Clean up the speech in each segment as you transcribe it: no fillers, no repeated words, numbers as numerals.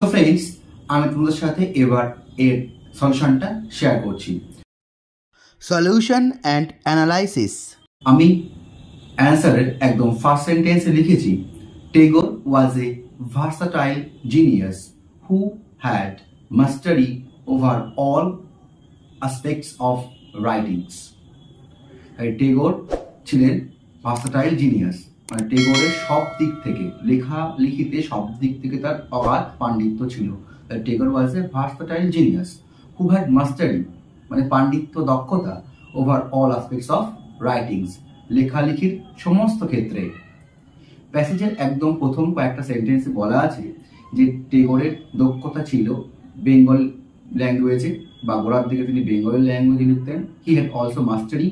তো ফ্রেন্ডস, আমি তোমাদের সাথে এবার এর সলিউশনটা শেয়ার করছি। Solution and analysis. আমি অ্যান্সারের একদম ফার্স্ট সেন্টেন্সে লিখেছি, Tagore was a versatile genius who had mastery over all aspects of writings. Tagore ছিলেন ভার্সাটাইল জিনিয়াস, মানে টেগোরের সব দিক থেকে লেখালেখিতে সব দিক থেকে তার অগাধ পাণ্ডিত্য ছিল। Tagore was a versatile genius who had মাস্টারি, মানে পাণ্ডিত্য, দক্ষতা, over all aspects of writings, লেখালেখির সমস্ত ক্ষেত্রে। প্যাসেজের একদম প্রথম কয়েকটা সেন্টেন্সে বলা আছে যে টেগোরের দক্ষতা ছিল বেঙ্গল ল্যাঙ্গুয়েজে, বা গোড়ার দিকে তিনি বেঙ্গল ল্যাঙ্গুয়েজে লিখতেন। He had also mastery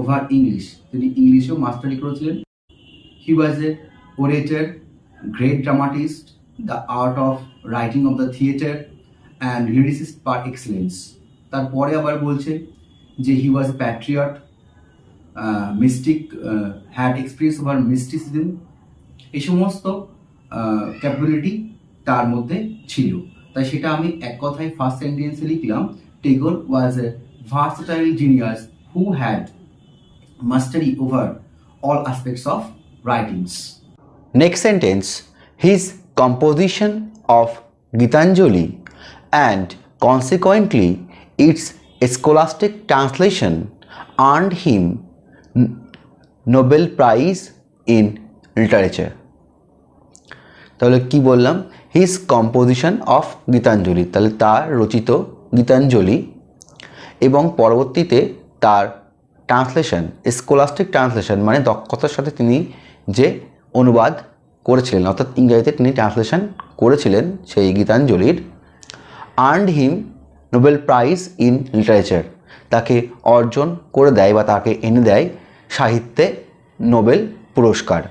over English, তিনি ইংলিশেও মাস্টারি করেছিলেন। He was a orator, great dramatist, the art of writing of the theatre and lyricist par excellence. তারপরে আবার বলছে যে he was a patriot, mystic, had experience over mysticism. এই সমস্ত capability তার মধ্যে ছিল। তাই সেটা আমি এক কথায় ফার্স্ট সেন্টেন্সে লিখলাম, Tagore was a versatile genius who had mastery over all aspects of writings. Next sentence, his composition of Gitanjali and consequently its scholastic translation earned him Nobel Prize in Literature. তাহলে কি বললাম, হিজ কম্পোজিশন অফ গীতাঞ্জলি, তাহলে তার রচিত গীতাঞ্জলি এবং পরবর্তীতে তার translation, scholastic translation, মানে দক্ষতার সাথে তিনি যে অনুবাদ করেছিলেন, অর্থাৎ ইংরেজিতে তিনি ট্রান্সলেশন করেছিলেন সেই গীতাঞ্জলির, earned him Nobel prize in literature, তাকে অর্জন করে দেয় বা তাকে এনে দেয় সাহিত্যে নোবেল পুরস্কার।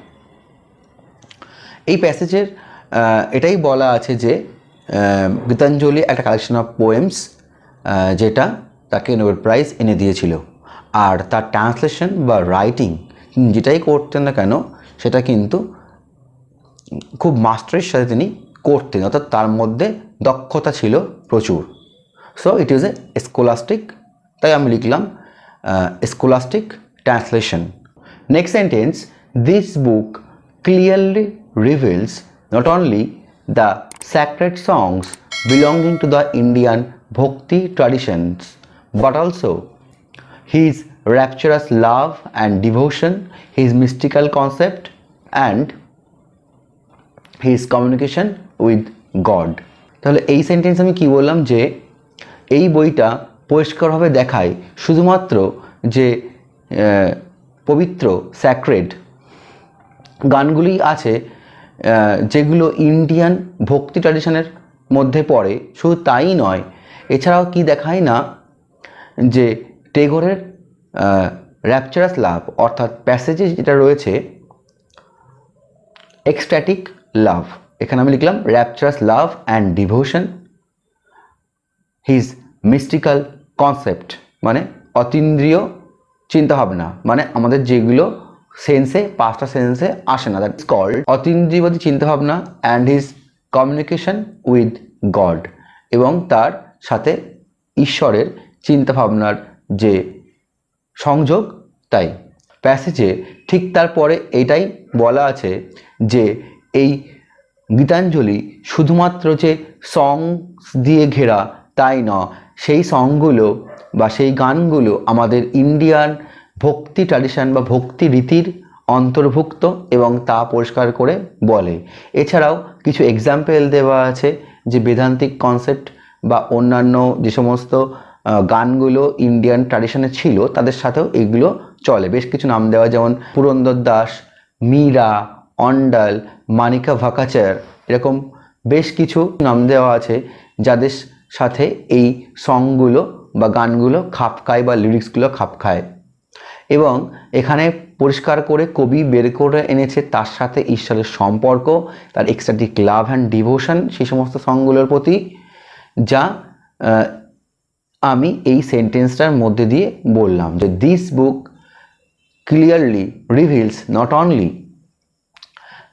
এই প্যাসেজের এটাই বলা আছে যে গীতাঞ্জলি একটা কালেকশন অফ পোয়েমস যেটা তাকে নোবেল প্রাইজ এনে দিয়েছিল, আর তার ট্রান্সলেশন বা রাইটিং যেটাই করতেন না কেন সেটা কিন্তু খুব মাস্টারের সাথে তিনি করতেন, অর্থাৎ তার মধ্যে দক্ষতা ছিল প্রচুর। So it is a scholastic, তাই আমি লিখলাম scholastic translation. Next sentence, this book clearly reveals not only the sacred songs belonging to the Indian Bhakti traditions but also his rapturous love and devotion, his mystical concept and his communication with God. তাহলে এই sentence আমি কি বললাম, যে এই বইটা পরিষ্কারভাবে দেখায় শুধুমাত্র যে পবিত্র স্যাক্রেড গানগুলি আছে যেগুলো ইন্ডিয়ান ভক্তি ট্র্যাডিশনের মধ্যে পড়ে, শুধু তাই নয়, এছাড়াও কি দেখায় না যে টেগোরের র্যাপচারাস লাভ, অর্থাৎ প্যাসেজে যেটা রয়েছে এক্সট্যাটিক লাভ, এখানে আমি লিখলাম rapturous love and devotion, his mystical concept, মানে অতীন্দ্রিয় চিন্তাভাবনা, মানে আমাদের যেগুলো সেন্সে, পাঁচটা সেন্সে আসে না, দ্যাটস কল্ড অতীন্দ্রিয়বাদী চিন্তাভাবনা, and his communication with god, এবং তার সাথে ঈশ্বরের চিন্তাভাবনার যে সংযোগ। তাই প্যাসেজে ঠিক তারপরে এটাই বলা আছে যে এই গীতাঞ্জলি শুধুমাত্র যে সংস দিয়ে ঘেরা তাই নয়, সেই সংগুলো বা সেই গানগুলো আমাদের ইন্ডিয়ান ভক্তি ট্র্যাডিশন বা ভক্তি রীতির অন্তর্ভুক্ত এবং তা পরিষ্কার করে বলে। এছাড়াও কিছু এক্সাম্পল দেওয়া আছে যে বেদান্তিক কনসেপ্ট বা অন্যান্য যে সমস্ত গানগুলো ইন্ডিয়ান ট্র্যাডিশনে ছিল তাদের সাথেও এগুলো চলে। বেশ কিছু নাম দেওয়া, যেমন পুরন্দর দাস, মীরা, অন্ডাল, মানিকা ভাকাচার, এরকম বেশ কিছু নাম দেওয়া আছে যাদের সাথে এই সংগুলো বা গানগুলো খাপ খায় বা লিরিক্সগুলো খাপ খায়। এবং এখানে পরিষ্কার করে কবি বের করে এনেছে তার সাথে ঈশ্বরের সম্পর্ক, তার এক্সট্যাটিক লাভ অ্যান্ড ডিভোশন সেই সমস্ত সংগুলোর প্রতি, যা আমি এই সেন্টেন্সটার মধ্যে দিয়ে বললাম যে this book clearly reveals not only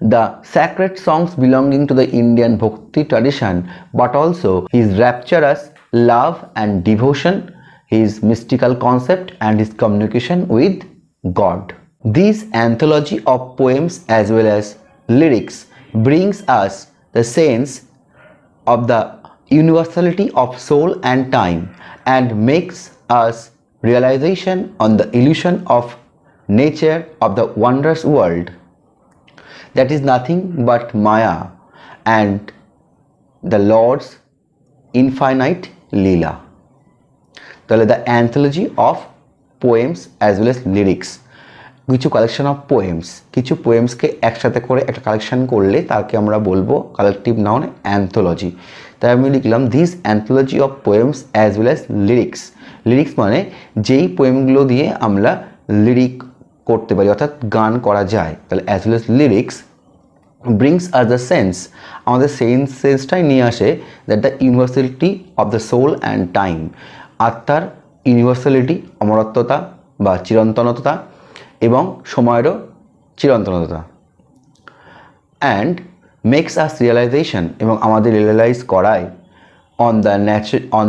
the sacred songs belonging to the Indian Bhakti tradition, but also his rapturous love and devotion, his mystical concept and his communication with God. This anthology of poems as well as lyrics brings us the sense of the universality of soul and time and makes us realization on the illusion of nature of the wondrous world that is nothing but Maya and the Lord's infinite Leela. তাহলে the anthology of poems as well as lyrics, কিছু collection of poems, কিছু পোয়েমসকে একসাথে করে একটা collection করলে তাকে আমরা বলবো কালেকটিভ নাউন অ্যান্থোলজি। তাই আমি লিখলাম this anthology of poems as well as lyrics. Lyrics মানে যেই পোয়েমগুলো দিয়ে আমরা লিরিক করতে পারি অর্থাৎ গান করা যায়, তাহলে as well as lyrics brings us the sense, আমাদের সেন্সটাই নিয়ে আসে that the universality of the soul and time, আত্মার ইউনিভার্সালিটি অমরত্বতা বা চিরন্তনতা এবং সময়েরও চিরন্তনতা, অ্যান্ড মেক্স আস রিয়েলাইজেশন এবং আমাদের রিয়েলাইজ করায় অন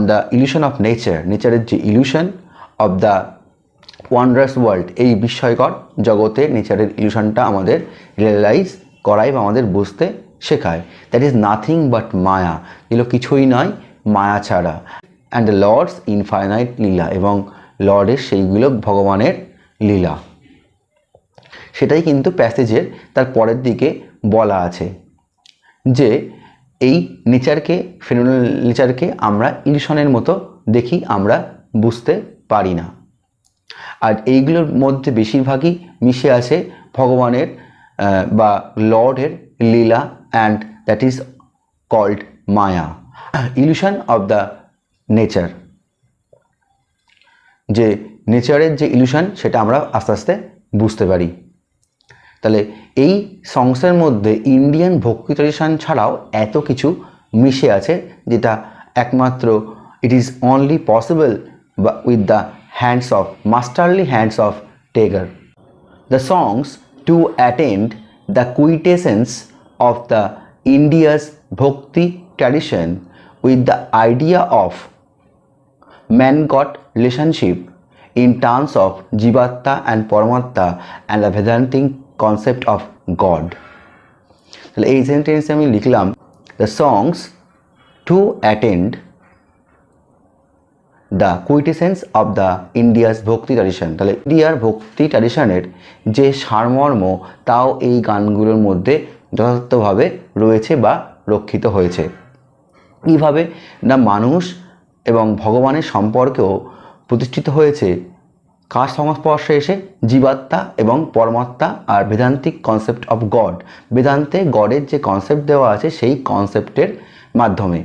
দ্য ইলিউশন অফ নেচারের যে ইলিউশন অফ দ্য ওয়ান্ডারাস ওয়ার্ল্ড, এই বিস্ময়কর জগতে নেচারের ইলিউশনটা আমাদের রিয়েলাইজ করায় বা আমাদের বুঝতে শেখায়। দ্যাট ইজ নাথিং বাট মায়া, এগুলো কিছুই নয় মায়া ছাড়া, অ্যান্ড দ্য লর্ডস ইনফাইনাইট লীলা, এবং লর্ডের সেইগুলো ভগবানের লীলা, সেটাই কিন্তু প্যাসেজের তার পরের দিকে বলা আছে যে এই নেচারকে, ফেনোমেনাল নেচারকে আমরা ইলিউশনের মতো দেখি, আমরা বুঝতে পারি না। আর এইগুলোর মধ্যে বেশিরভাগই মিশে আছে ভগবানের বা লর্ডের লীলা, and that is called maya. Illusion of the nature, যে নেচারের যে ইলিউশন সেটা আমরা আস্তে আস্তে বুঝতে পারি। তাহলে এই সংসের মধ্যে ইন্ডিয়ান ভক্তি ট্রেডিশন ছাড়াও এত কিছু মিশে আছে যেটা একমাত্র it is only possible with the hands of masterly hands of Tagore. The songs to attend the quintessence of the India's bhakti tradition with the idea of man-god relationship in terms of Jivatta and Paramatta and the Vedantic concept of God. তাহলে এই সেন্টেন্সে আমি লিখলাম the songs to attend the quintessence of the India's ভক্তি tradition. তাহলে ইন্ডিয়ার ভক্তি ট্র্যাডিশনের যে সারমর্ম তাও এই গানগুলোর মধ্যে যথাযথভাবে রয়েছে বা রক্ষিত হয়েছে। কীভাবে না মানুষ এবং ভগবানের সম্পর্কেও প্রতিষ্ঠিত হয়েছে কার সংস্পর্শে এসে, জীবাত্মা এবং পরমাত্মা আর বেদান্তিক কনসেপ্ট অফ গড, বেদান্তে গডের যে কনসেপ্ট দেওয়া আছে সেই কনসেপ্টের মাধ্যমে।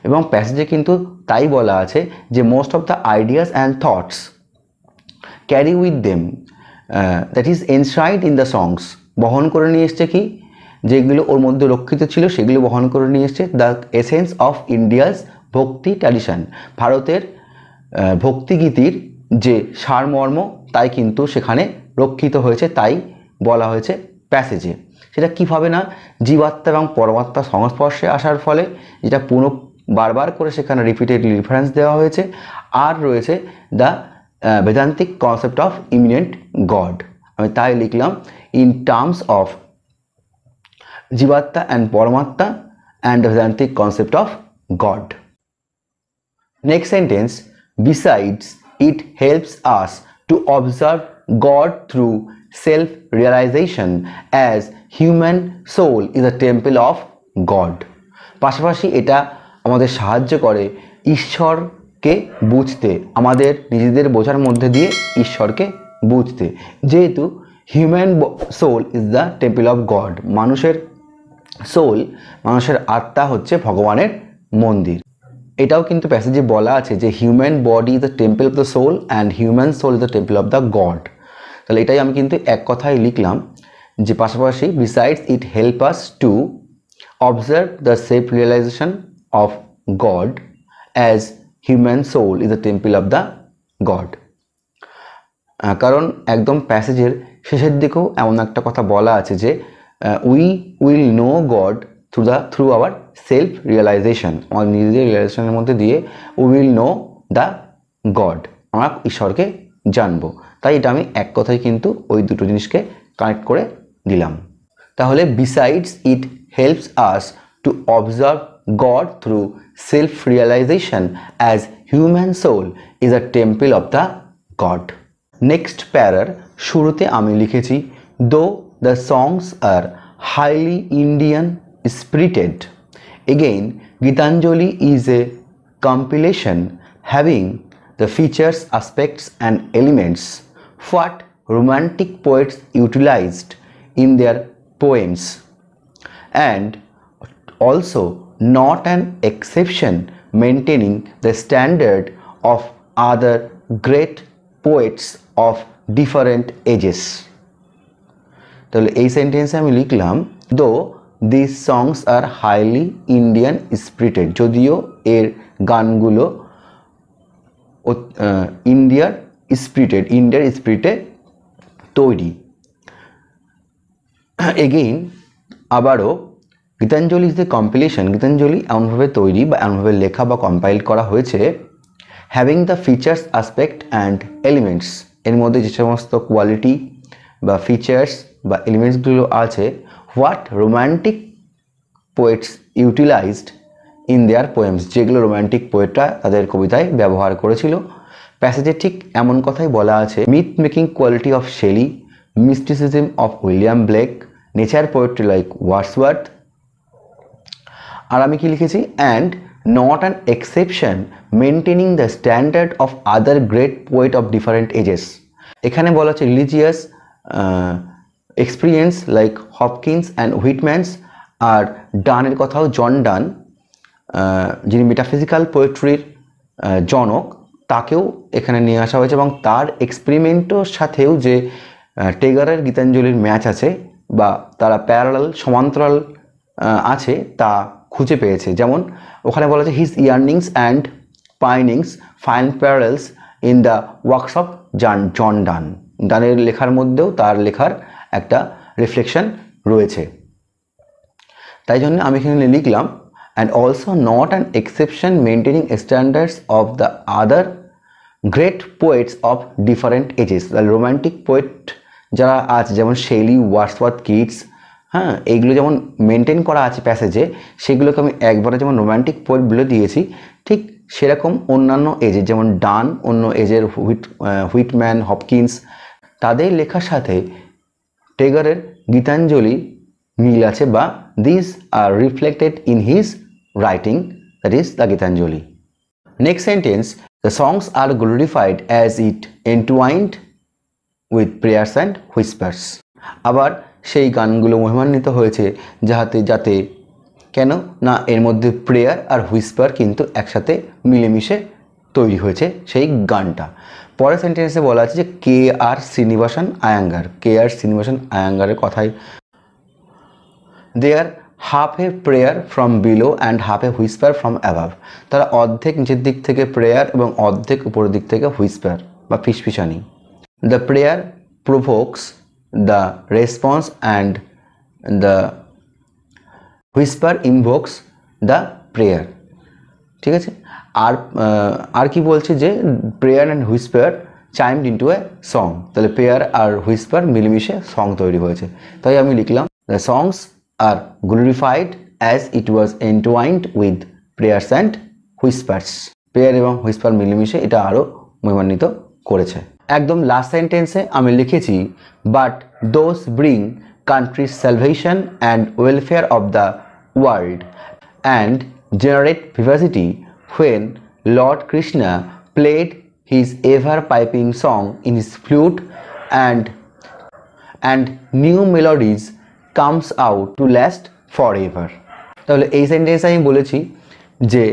এবং প্যাসেজে কিন্তু তাই বলা আছে যে most of the ideas and thoughts carry with them that is enshrined in the songs, বহন করে নিয়ে এসছে কি, যেগুলো ওর মধ্যে রক্ষিত ছিল সেগুলো বহন করে নিয়ে এসছে the essence of India's bhakti tradition, ভারতের ভক্তিগীতির যে সারমর্ম তাই কিন্তু সেখানে রক্ষিত হয়েছে, তাই বলা হয়েছে প্যাসেজে। সেটা কীভাবে না জীবাত্মা এবং পরমাত্মার সংস্পর্শে আসার ফলে, যেটা বারবার করে সেখানে রিপিটেডলি রেফারেন্স দেওয়া হয়েছে, আর রয়েছে the বেদান্তিক concept of eminent god. আমি তাই লিখলাম ইন টার্মস অফ জীবাত্মা অ্যান্ড পরমাত্মা and the বেদান্তিক concept of god. Next sentence, besides it helps us to observe God through self-realization as human soul is a temple of God. পাশাপাশি এটা আমাদের সাহায্য করে ঈশ্বরকে বুঝতে, আমাদের নিজেদের বোঝার মধ্যে দিয়ে ঈশ্বরকে বুঝতে, যেহেতু human soul is the temple of God, মানুষের সোল, মানুষের আত্মা হচ্ছে ভগবানের মন্দির। এটাও কিন্তু প্যাসেজে বলা আছে যে human body is the temple of the soul and human soul is the temple of the God. তাহলে এটাই আমি কিন্তু এক কথায় লিখলাম যে পাশাপাশি besides it help us to observe the self realization of God as human soul is the temple of the God. কারণ একদম প্যাসেজের শেষের দিকেও এমন একটা কথা বলা আছে যে we will know God through our self realization, আমার নিজেদের রিয়েলাইজেশনের মধ্যে দিয়ে we will know the God, আমরা ঈশ্বরকে জানবো। তাই এটা আমি এক কথায় কিন্তু ওই দুটো জিনিসকে কানেক্ট করে দিলাম। তাহলে besides it helps us to observe God through self realization as human soul is a temple of the God. Next প্যারার শুরুতে আমি লিখেছি though the songs are highly Indian spirited, again Gitanjali is a compilation having the features, aspects and elements what romantic poets utilized in their poems, and also not an exception, maintaining the standard of other great poets of different ages. তাহলে এই সেন্টেন্সে আমি লিখলাম দো this songs are highly Indian spirited, যদিও এর গানগুলো ইন্ডিয়ার স্পিরিটে তৈরি। এগেইন আবারও Gitanjali is the compilation, Gitanjali এমনভাবে তৈরি বা এমনভাবে লেখা বা কম্পাইল করা হয়েছে having the features, aspect and elements, এর মধ্যে যে সমস্ত কোয়ালিটি বা ফিচার্স বা এলিমেন্টসগুলো আছে what romantic poets utilized in their poems, যেগুলো রোম্যান্টিক পোয়েটরা তাদের কবিতায় ব্যবহার করেছিল। প্যাসেজে ঠিক এমন কথাই বলা আছে myth making quality of Shelley, mysticism of William Blake, nature poetry like Wordsworth. আর আমি কি লিখেছি and not an exception maintaining the standard of other great poet of different ages. এখানে বলা আছে religious experience like Hopkins and Whitman's, আর ডানের কথাও জন ডান যিনি মেটাফিজিক্যাল পোয়েট্রির জনক, তাকেও এখানে নিয়ে আসা হয়েছে এবং তার এক্সপেরিমেন্টের সাথেও যে টেগারের গীতাঞ্জলির ম্যাচ আছে বা তারা প্যারালাল সমান্তরাল আছে তা খুঁজে পেয়েছে। যেমন ওখানে বলা আছে his yearnings and pinings find parallels in the works of John Donne, ডানের লেখার মধ্যেও তার লেখার একটা রিফ্লেকশন রয়েছে। তাই জন্য আমি এখানে লিখলাম and also not an exception maintaining standards of the other great poets of different ages, the romantic poet যারা আছে যেমন শেলি, ওয়ার্ডসওয়ার্থ, কিটস, হ্যাঁ এইগুলো যেমন মেনটেন করা আছে প্যাসেজে, সেগুলোকে আমি একবারে যেমন রোম্যান্টিক পোয়েট বলে দিয়েছি, ঠিক সেরকম অন্যান্য এজের যেমন ডান, অন্য এজের হুইটম্যান, হপকিন্স, তাদের লেখার সাথে টেগারের গীতাঞ্জলি মিল আছে বা this are reflected in his writing, that is the Gitanjali. Next sentence, the songs are glorified as it entwined with prayers and whispers. আবার সেই গানগুলো মহিমান্বিত হয়েছে যাতে কেন না এর মধ্যে প্রেয়ার আর হুইস্পার কিন্তু একসাথে মিলেমিশে তৈরি হয়েছে সেই গানটা। পরের সেন্টেন্সে বলা আছে যে কে আর শ্রীনিবাসন আয়াঙ্গারের কথাই their half a prayer from below and half a whisper from above, তারা অর্ধেক নিচের দিক থেকে প্রেয়ার এবং অর্ধেক উপরের দিক থেকে হুইস্পার বা ফিসফিসানি। The prayer provokes the response and the whisper invokes the prayer. ঠিক আছে, আর কি বলছে যে prayer and whisper chimed into a song, তাহলে প্রেয়ার আর হুইস্পার মিলেমিশে সং তৈরি হয়েছে। তাই আমি লিখলাম the songs are glorified as it was entwined with prayers and whispers, prayer এবং হুইস্পার মিলেমিশে এটা আরও মহিমান্বিত করেছে। একদম লাস্ট সেন্টেন্সে আমি লিখেছি but those bring countries salvation and welfare of the world and generate Vivacity when Lord Krishna played his ever piping song in his flute and new melodies comes out to last forever. তাহলে এই সেন্টেন্সে আমি বলেছি যে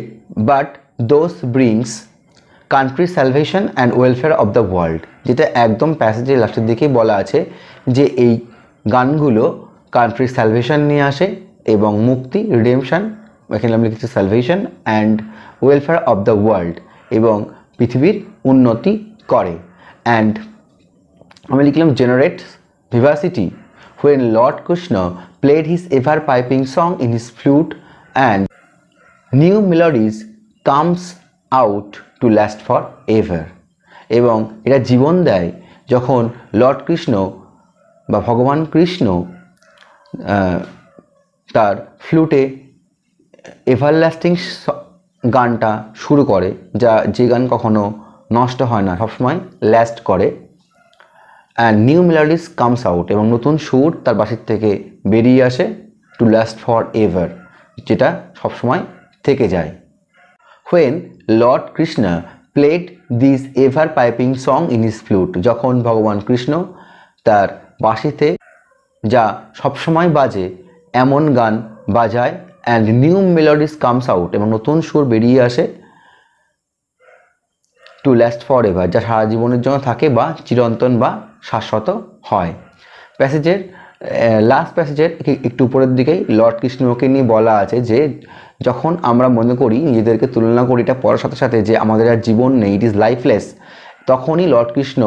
but those brings country salvation and welfare of the world, যেটা একদম প্যাসেজের লাস্টের দিকেই বলা আছে যে এই গানগুলো কান্ট্রি সালভেশন নিয়ে আসে এবং মুক্তি, রিডেমশন, এখানে আমি লিখেছি salvation and welfare of the world, এবং পৃথিবীর উন্নতি করে। অ্যান্ড আমি লিখলাম generate Vivacity when Lord Krishna played his ever piping song in his flute and new melodies comes out to last forever. এবং এটা জীবন দেয় যখন লর্ড কৃষ্ণ বা ভগবান কৃষ্ণ তার ফ্লুটে এভারলাস্টিং গানটা শুরু করে, যে গান কখনো নষ্ট হয় না, সবসময় লাস্ট করে। অ্যান্ড নিউ মেলোডিস কামস আউট, এবং নতুন সুর তার বাঁশির থেকে বেরিয়ে আসে, টু লাস্ট ফর এভার, যেটা সবসময় থেকে যায়। when Lord Krishna played this ever piping song in his flute, যখন ভগবান কৃষ্ণ তার বাঁশিতে যা সবসময় বাজে এমন গান বাজায়, অ্যান্ড নিউ মেলোডিস কামস আউট, এবং নতুন সুর বেরিয়ে আসে, টু লাস্ট ফর এভার, যা সারা জীবনের জন্য থাকে বা চিরন্তন বা শাশ্বত হয়। প্যাসেজের লাস্ট প্যাসেজের একটু উপরের দিকেই লর্ড কৃষ্ণকে নিয়ে বলা আছে যে যখন আমরা মনে করি, নিজেদেরকে তুলনা করি এটা পড়ার সাথে সাথে যে আমাদের আর জীবন নেই, ইট ইজ লাইফলেস, তখনই লর্ড কৃষ্ণ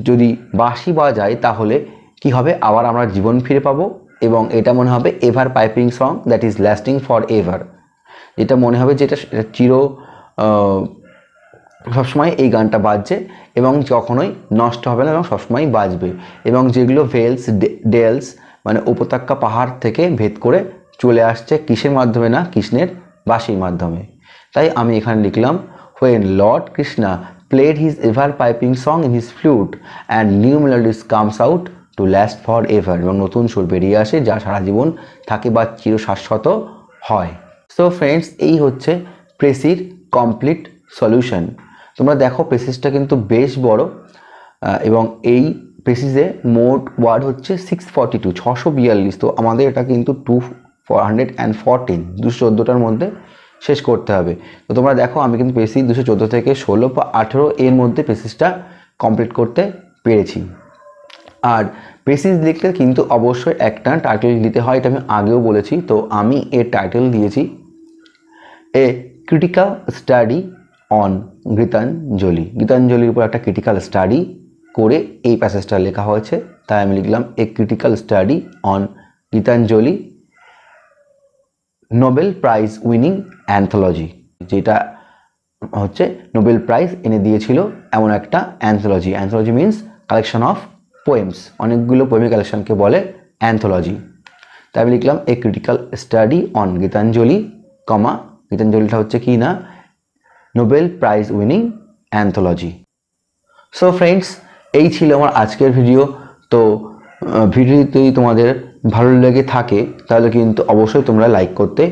যদি বাঁশি বাজায় তাহলে কি হবে, আবার আমরা জীবন ফিরে পাবো, এবং এটা মনে হবে ever piping song that is lasting for ever, এটা মনে হবে যে এটা সবসময় এই গানটা বাজছে এবং কখনোই নষ্ট হবে না এবং সবসময় বাজবে, এবং যেগুলো ভেলস ডেলস মানে উপত্যকা পাহাড় থেকে ভেদ করে চলে আসছে কিসের মাধ্যমে না, কৃষ্ণের বাঁশির মাধ্যমে। তাই আমি এখানে লিখলাম when Lord Krishna played his ever piping song in his flute and new melodies comes out to last forever, এবং নতুন সুর বেরিয়ে আসে যা সারা জীবন থাকে বা চিরশাশ্বত হয়। সো ফ্রেন্ডস, এই হচ্ছে প্রেসির কমপ্লিট সলিউশন। তোমরা দেখো প্রেসিসটা কিন্তু বেশ বড়, এবং এই প্রেসিসে মোট ওয়ার্ড হচ্ছে 642, 642। তো আমাদের এটা কিন্তু 214, 214টার মধ্যে শেষ করতে হবে। তো তোমরা দেখো আমি কিন্তু প্রেসিস 214 থেকে 16 বা 18 এর মধ্যে প্রেসিসটা কমপ্লিট করতে পেরেছি। আর প্রেসিস লিখলে কিন্তু অবশ্যই একটা টাইটেল দিতে হয়, এটা আমি আগেও বলেছি। তো আমি এর টাইটেল দিয়েছি a critical study on Gitanjali. গীতাঞ্জলির উপর একটা ক্রিটিক্যাল স্টাডি করে এই প্যাসেজটা লেখা হয়েছে, তাই আমি লিখলাম a critical study on Gitanjali Nobel prize winning anthology, যেটা হচ্ছে নোবেল প্রাইজ এনে দিয়েছিল এমন একটা anthology. Anthology means collection of poems, অনেকগুলো পোয়েমের কালেকশনকে বলে অ্যান্থোলজি। তাই আমি লিখলাম a critical study on Gitanjali, comma গীতাঞ্জলিটা হচ্ছে কি না, Nobel prize winning anthology. So friends, এই ছিল আমার আজকের ভিডিও। তো ভিডিও যদি তোমাদের ভালো লেগে থাকে তাহলে কিন্তু অবশ্যই তোমরা লাইক করতে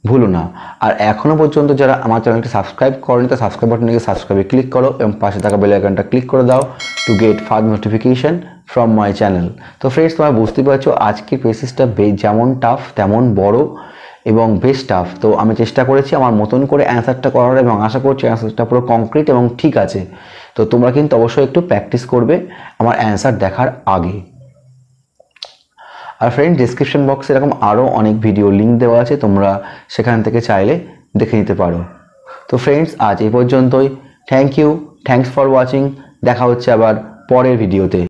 ভুলো না। আর এখনও পর্যন্ত যারা আমার চ্যানেলটি সাবস্ক্রাইব করনি, তো সাবস্ক্রাইব বাটনে গিয়ে সাবস্ক্রাইবে ক্লিক করো এবং পাশে থাকা বেল আইকনটা ক্লিক করে দাও to get further notification from my channel. তো ফ্রেন্ডস, তোমরা বুঝতে পারছো আজকের প্রেসিসটা যেমন টাফ তেমন বড় এবং বেশ টাফ। তো আমি চেষ্টা করেছি আমার মতন করে অ্যান্সারটা করার, এবং আশা করছি অ্যান্সারটা পুরো কংক্রিট এবং ঠিক আছে। তো তোমরা কিন্তু অবশ্যই একটু প্র্যাকটিস করবে আমার অ্যান্সার দেখার আগে। আর ফ্রেন্ড, ডিসক্রিপশন বক্সে এরকম আরও অনেক ভিডিও লিঙ্ক দেওয়া আছে, তোমরা সেখান থেকে চাইলে দেখে নিতে পারো। তো ফ্রেন্ডস, আজ এই পর্যন্তই। Thanks for watching. দেখা হচ্ছে আবার পরের ভিডিওতে।